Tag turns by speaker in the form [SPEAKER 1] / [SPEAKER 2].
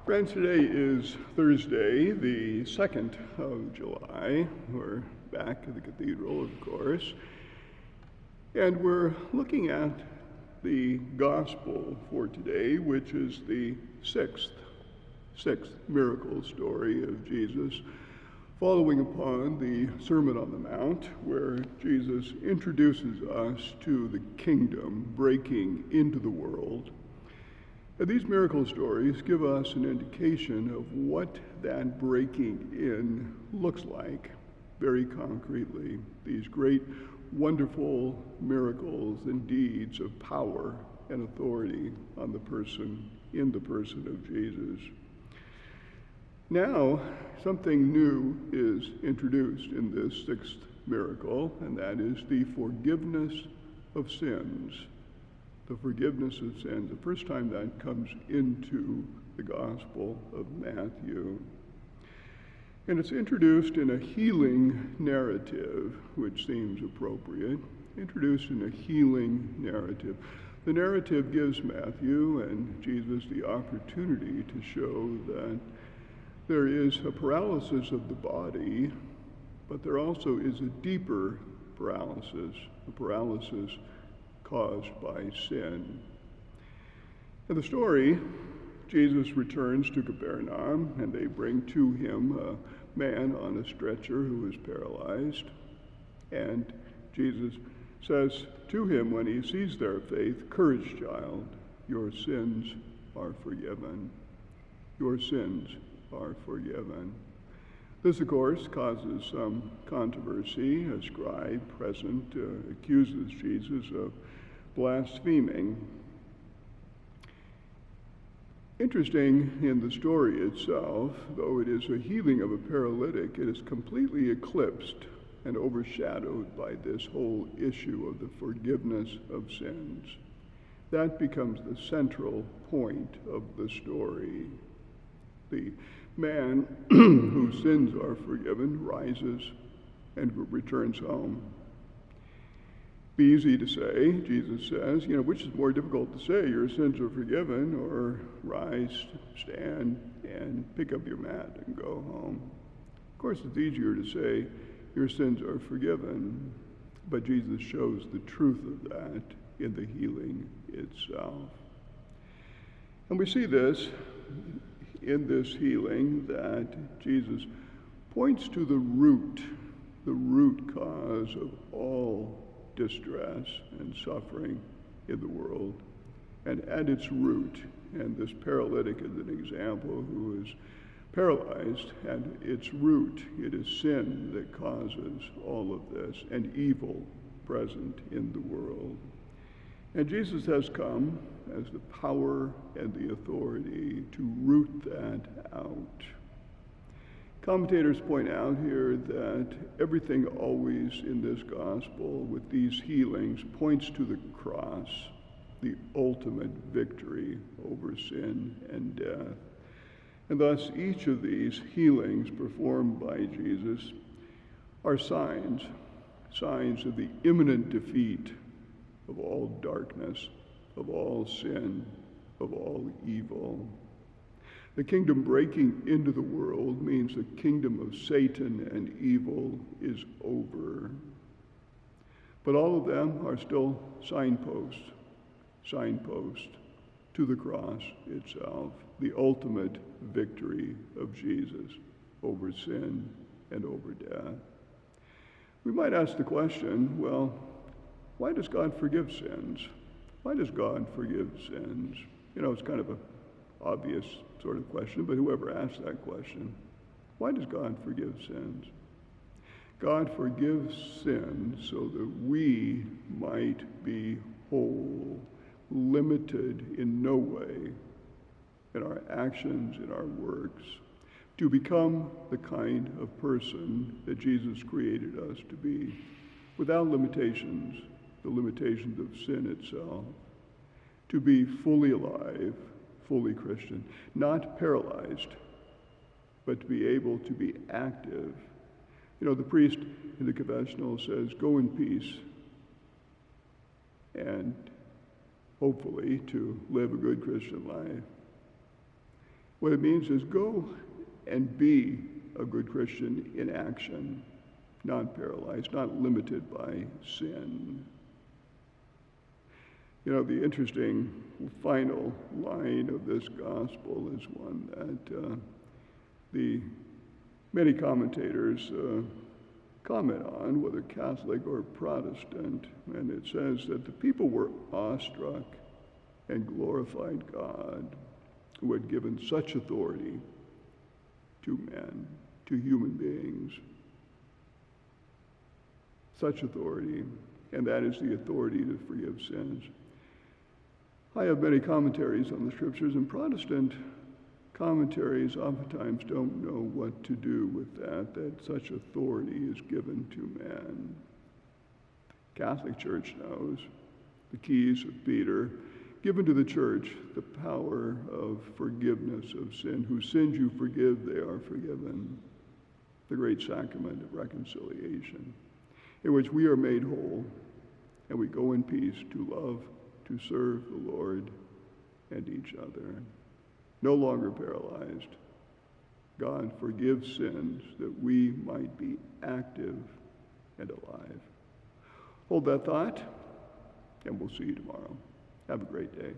[SPEAKER 1] Friends, today is Thursday, the 2nd of July. We're back at the cathedral, of course, and we're looking at the gospel for today, which is the sixth miracle story of Jesus, following upon the Sermon on the Mount, where Jesus introduces us to the kingdom breaking into the world. And these miracle stories give us an indication of what that breaking in looks like very concretely. These great, wonderful miracles and deeds of power and authority in the person of Jesus. Now, something new is introduced in this sixth miracle, and that is the forgiveness of sins. The forgiveness of sins, the first time that comes into the Gospel of Matthew. And it's introduced in a healing narrative, which seems appropriate. Introduced in a healing narrative. The narrative gives Matthew and Jesus the opportunity to show that there is a paralysis of the body, but there also is a deeper paralysis, a paralysis caused by sin. In the story, Jesus returns to Capernaum, and they bring to him a man on a stretcher who is paralyzed. And Jesus says to him when he sees their faith, "Courage, child, your sins are forgiven. Your sins are forgiven." This, of course, causes some controversy. A scribe present accuses Jesus of blaspheming. Interesting in the story itself, though it is a healing of a paralytic, it is completely eclipsed and overshadowed by this whole issue of the forgiveness of sins. That becomes the central point of the story. The man whose sins are forgiven rises and returns home. Be easy to say, Jesus says, which is more difficult to say, your sins are forgiven, or rise, stand, and pick up your mat and go home. Of course, it's easier to say, your sins are forgiven, but Jesus shows the truth of that in the healing itself. And we see this in this healing, that Jesus points to the root cause of all distress and suffering in the world. And at its root, and this paralytic is an example who is paralyzed, at its root, it is sin that causes all of this, and evil present in the world. And Jesus has come as the power and the authority to root that out. Commentators point out here that everything always in this gospel with these healings points to the cross, the ultimate victory over sin and death. And thus each of these healings performed by Jesus are signs of the imminent defeat of all darkness, of all sin, of all evil. The kingdom breaking into the world means the kingdom of Satan and evil is over. But all of them are still signposts to the cross itself, the ultimate victory of Jesus over sin and over death. We might ask the question, well, why does God forgive sins? Why does God forgive sins? It's kind of an obvious sort of question, but whoever asks that question, why does God forgive sins? God forgives sins so that we might be whole, limited in no way in our actions, in our works, to become the kind of person that Jesus created us to be, without limitations, the limitations of sin itself, to be fully alive, fully Christian, not paralyzed, but to be able to be active. The priest in the confessional says, go in peace, and hopefully to live a good Christian life. What it means is go and be a good Christian in action, not paralyzed, not limited by sin. You know, the interesting final line of this gospel is one that the many commentators comment on, whether Catholic or Protestant, and it says that the people were awestruck and glorified God who had given such authority to men, to human beings. Such authority, and that is the authority to forgive sins. I have many commentaries on the scriptures, and Protestant commentaries oftentimes don't know what to do with that such authority is given to man. The Catholic Church knows the keys of Peter, given to the church the power of forgiveness of sin. Whose sins you forgive, they are forgiven. The great sacrament of reconciliation, in which we are made whole, and we go in peace to love, to serve the Lord and each other. No longer paralyzed. God forgives sins that we might be active and alive. Hold that thought, and we'll see you tomorrow. Have a great day.